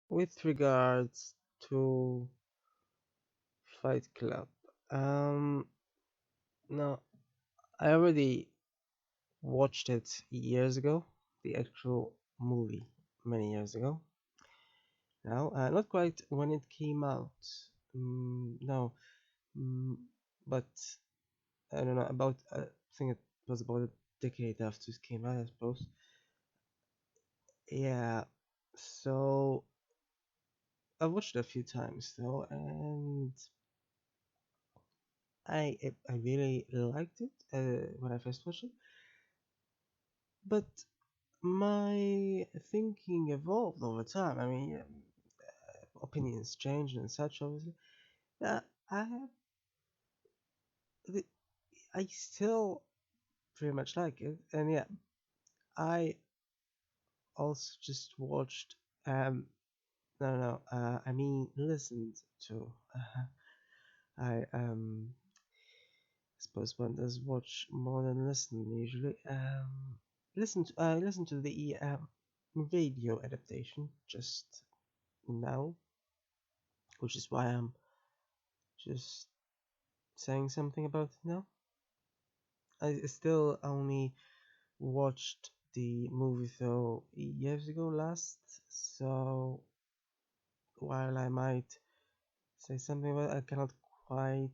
With regards to Fight Club, um, no, I already watched it years ago, the actual movie, many years ago. Now, not quite when it came out. No, mm, but I don't know about. I think it was about a decade after it came out, I suppose. Yeah, so I watched it a few times though, and I really liked it when I first watched it. But my thinking evolved over time. I mean, opinions changed and such, obviously. Uh, I have, the- I still pretty much like it, and yeah, I also just watched. No, I mean, listened to. I suppose one does watch more than listen usually. I listened to the radio adaptation just now, which is why I'm just saying something about it now. I still only watched the movie though years ago last, so while I might say something about it, I cannot quite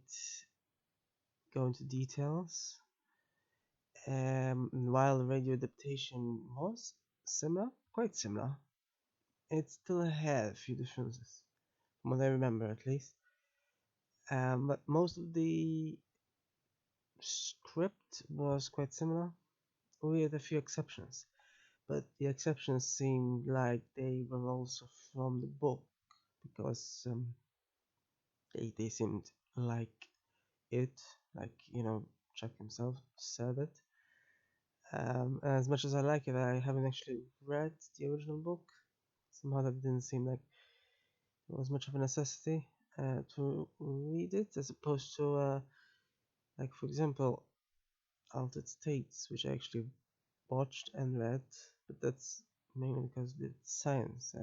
go into details. While the radio adaptation was similar, quite similar, it still had a few differences, from what I remember at least. But most of the script was quite similar, with a few exceptions. But the exceptions seemed like they were also from the book because they seemed like it, like Chuck himself said it. As much as I like it, I haven't actually read the original book. Somehow that didn't seem like it was much of a necessity to read it, as opposed to, like for example, Altered States, which I actually watched and read, but that's mainly because the science.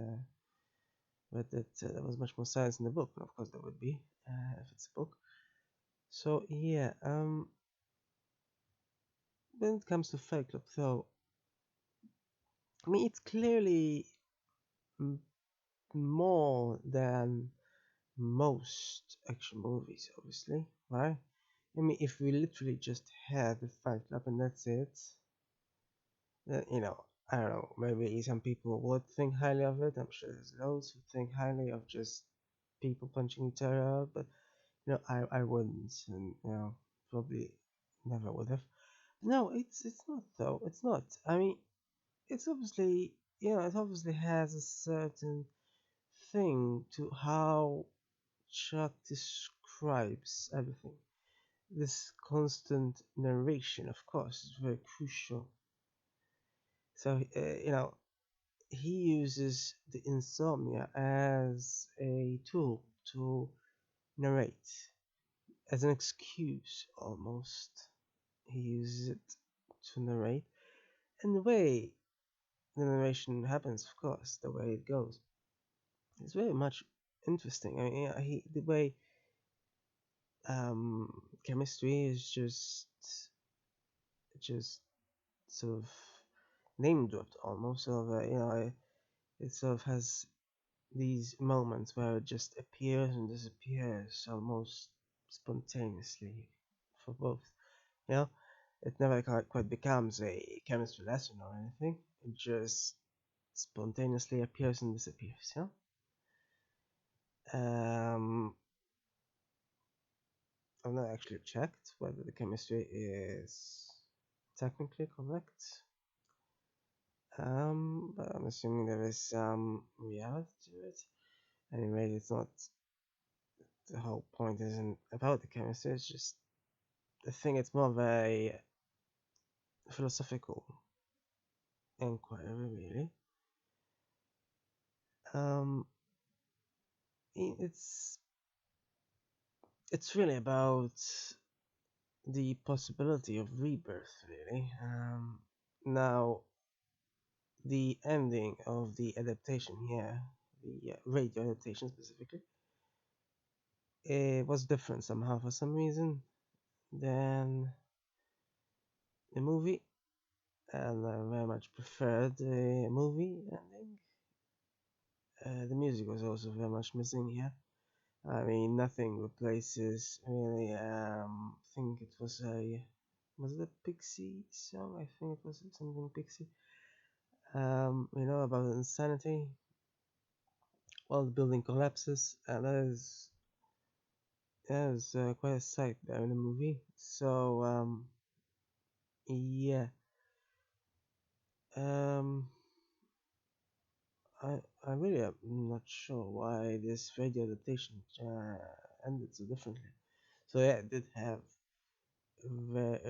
But that there was much more science in the book, and of course there would be if it's a book. So yeah, when it comes to Fight Club, though, I mean it's clearly m- more than most action movies, obviously, right? I mean, if we literally just had the Fight Club and that's it, then I don't know, maybe some people would think highly of it. I'm sure there's those who think highly of just people punching each other out, but I wouldn't, and probably never would have. No, it's not though. It's not. I mean, it's obviously it obviously has a certain thing to how Chuck describes everything. This constant narration, of course, is very crucial. So he uses the insomnia as a tool to narrate, as an excuse almost. He uses it to narrate, and the way the narration happens, of course, the way it goes, is very much interesting. I mean, the way chemistry is just sort of name dropped almost. Sort of, it sort of has these moments where it just appears and disappears almost spontaneously for both. You know, it never quite becomes a chemistry lesson or anything. It just spontaneously appears and disappears. I've not actually checked whether the chemistry is technically correct. But I'm assuming there is some reality to it. Anyway, it's not the whole point isn't about the chemistry. It's just the thing. It's more of a philosophical inquiry, really. Um, it's it's really about the possibility of rebirth, really. Now, the ending of the adaptation here. the radio adaptation specifically, it was different somehow for some reason than the movie, and I very much preferred the movie ending. The music was also very much missing here. I mean, nothing replaces really. I think it was it a Pixie song? I think it was something Pixie. About insanity. Well, the building collapses, and that is quite a sight there in the movie. So yeah, um, I really am not sure why this radio adaptation ended so differently. So yeah, it did have the,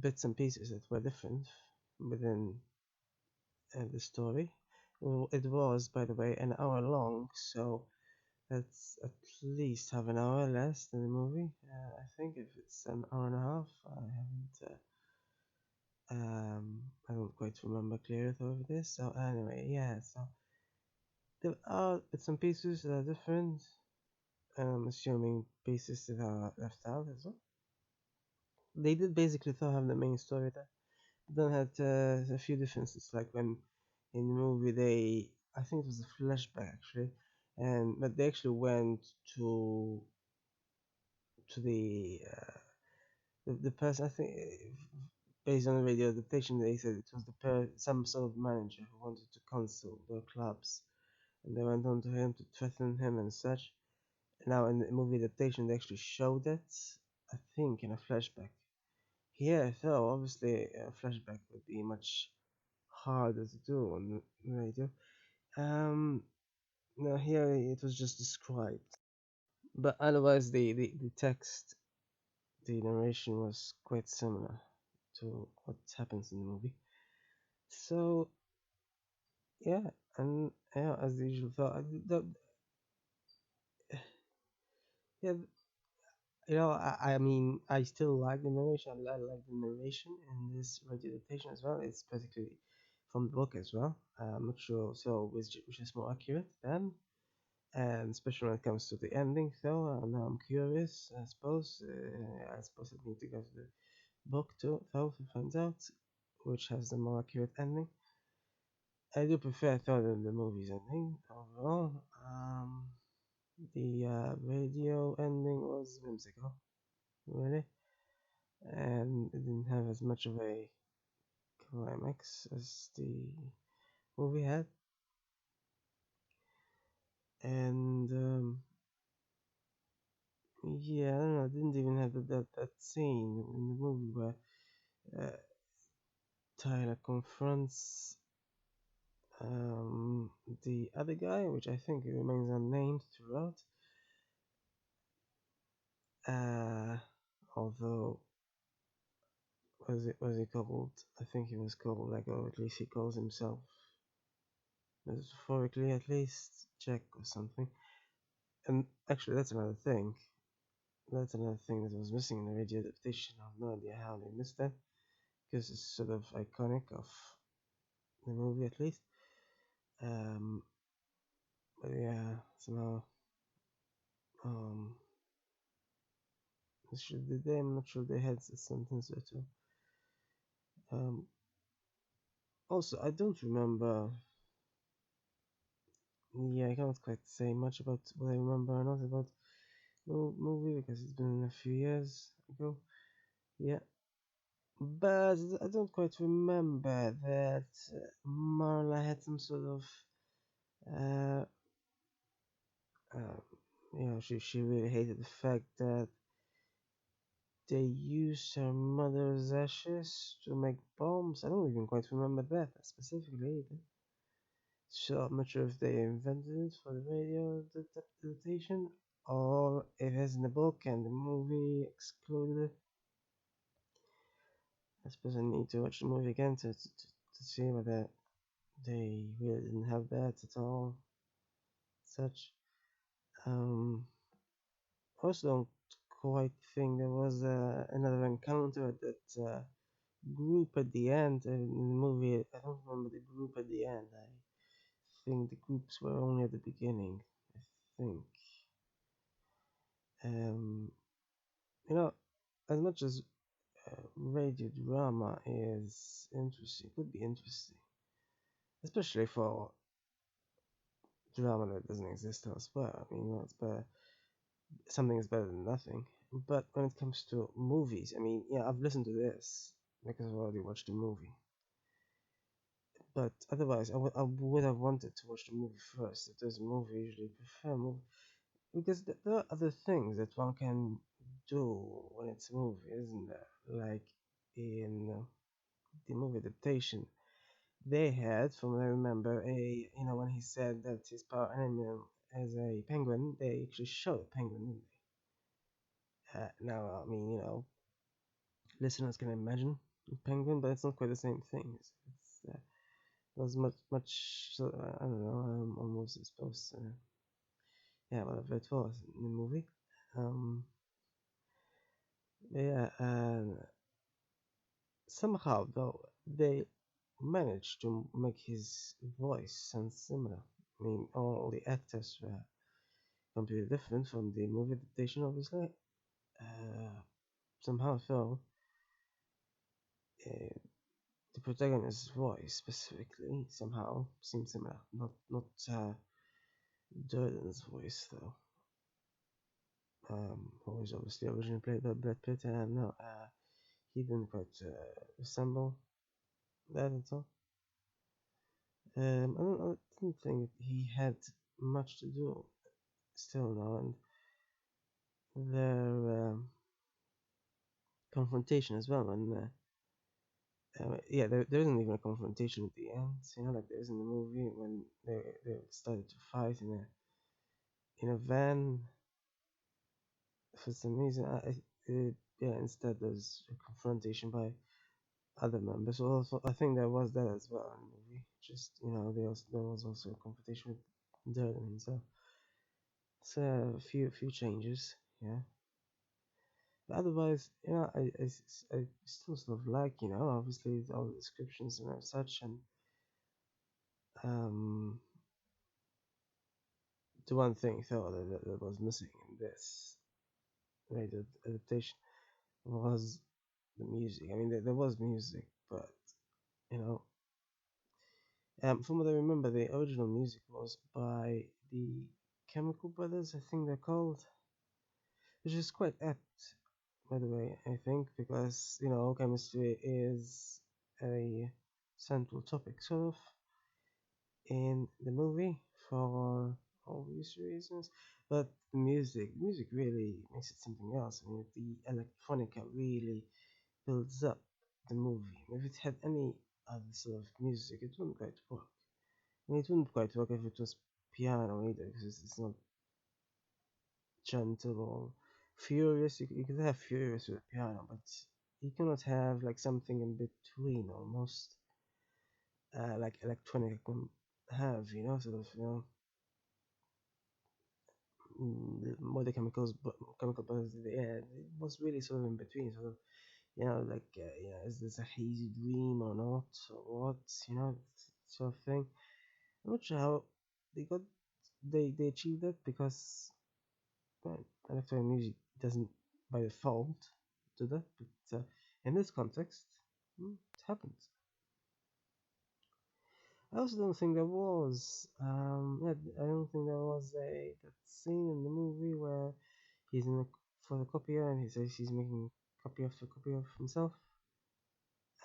bits and pieces that were different within the story. Well, it was, by the way, an hour long, so that's at least half an hour less than the movie. I think if it's an hour and a half, I don't quite remember clearly of this. So anyway, yeah. So there are bits and pieces that are different. I'm assuming pieces that are left out as well. They did basically still have the main story there. Then had a few differences, like when in the movie I think it was a flashback actually, and but they actually went to to the person. I think based on the radio adaptation, they said it was some sort of manager who wanted to cancel the clubs, and they went on to him to threaten him and such. Now in the movie adaptation, they actually showed that, I think, in a flashback. Here, so obviously a flashback would be much harder to do on the radio. Um, no, here it was just described, but otherwise the text, the narration was quite similar to what happens in the movie. So yeah, and yeah, as usual, so yeah, I mean, I still like the narration. I like the narration in this radio adaptation as well. It's basically from the book as well. I'm not sure, so which is more accurate then, and especially when it comes to the ending. So now I'm curious. I suppose I need to go to the book too, though, to find out which has the more accurate ending. I do prefer though the movie's ending overall. The radio ending was whimsical, really, and it didn't have as much of a climax as the movie had. And yeah, I don't know, I didn't even have that scene in the movie where uh, Tyler confronts the other guy, which I think remains unnamed throughout. Uh, Although was he called? I think he was called, like, or at least he calls himself metaphorically, at least Jack or something. And actually, that's another thing. That's another thing that was missing in the radio adaptation. I have no idea how they missed that, because it's sort of iconic of the movie, at least. Um, but yeah, somehow, um, I'm not sure they had a sentence or two. Um, Also, I don't remember. Yeah, I can't quite say much about what I remember or not about the movie because it's been a few years ago. Yeah, but I don't quite remember that Marla had some sort of, uh, uh, she really hated the fact that they used her mother's ashes to make bombs. I don't even quite remember that specifically either. So I'm not sure if they invented it for the radio adaptation or if it's in the book and the movie excluded it. I suppose I need to watch the movie again to see whether they really didn't have that at all. Such. Um, Also don't quite think there was another encounter at that group at the end in the movie. I don't remember the group at the end. I think the groups were only at the beginning. I think, um, you know, as much as radio drama is interesting, could be interesting, especially for drama that doesn't exist elsewhere. I mean, it's better. Something is better than nothing. But when it comes to movies, I mean, yeah, I've listened to this because I've already watched the movie. But otherwise, I would have wanted to watch the movie first. If there's a movie, I usually prefer a movie because there are other things that one can do when it's a movie, isn't there? Like in the movie adaptation, they had, from what I remember, when he said that his power animal as a penguin, they actually showed a penguin, didn't they? Now, I mean, listeners can imagine a penguin, but it's not quite the same thing. It was much, so, I don't know, almost supposed to, yeah, whatever it was in the movie. Um, yeah, and somehow, though, they managed to make his voice sound similar. I mean, all the actors were completely different from the movie adaptation, obviously. Uh, Somehow, though, uh, the protagonist's voice specifically somehow seemed similar. Not Durden's voice, though. Who was obviously originally played by Brad Pitt, and no, he didn't quite resemble that at all. I didn't think he had much to do still now, and their confrontation as well. And yeah, there isn't even a confrontation at the end. Like there is in the movie when they started to fight in a van for some reason. Yeah, instead there's a confrontation by other members. So also, I think there was that as well in the movie. Just there was also a confrontation with Durden himself. So a few changes, yeah. But otherwise, I still sort of like, obviously all the descriptions and such, and um, the one thing though that was missing in this radio adaptation was the music. I mean, there was music, but you know, from what I remember, the original music was by the Chemical Brothers, I think they're called, which is quite apt, by the way, I think, because, chemistry is a central topic, sort of, in the movie for obvious reasons. But the music really makes it something else. I mean, the electronica really builds up the movie. If it had any other sort of music, it wouldn't quite work. I mean, it wouldn't quite work if it was piano either, because it's not gentle or furious. You could have furious with piano, but you cannot have like something in between almost, like electronic can have, sort of, what the chemical bonds in the air. It was really sort of in between, sort of, like, is this a hazy dream or not, or what, sort of thing. I'm not sure how they got they achieved that because electronic music doesn't by default do that, but in this context, it happens. I also don't think there was, yeah, I don't think there was that scene in the movie where he's in a photocopier and he says he's making copy after copy of himself.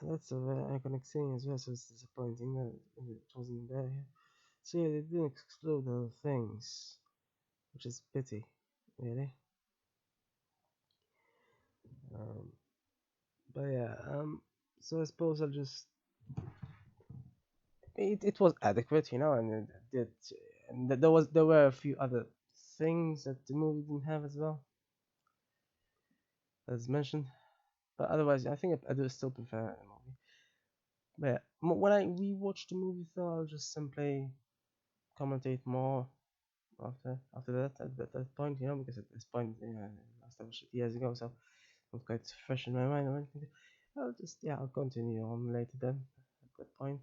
And that's a very iconic scene as well, so it's disappointing that it wasn't there. Yeah. So yeah, they didn't explode other things, which is a pity, really. Um, but yeah, so I suppose I'll just it was adequate, and it did, and there were a few other things that the movie didn't have as well, as mentioned. But otherwise, I think I do still prefer the movie. But yeah, when I rewatch the movie, though, I'll just simply commentate more after that at that point, because at this point, last I watched it years ago, so it's quite fresh in my mind or anything. I'll continue on later then at that point.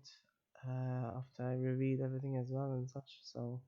after I reviewed everything as well and such. So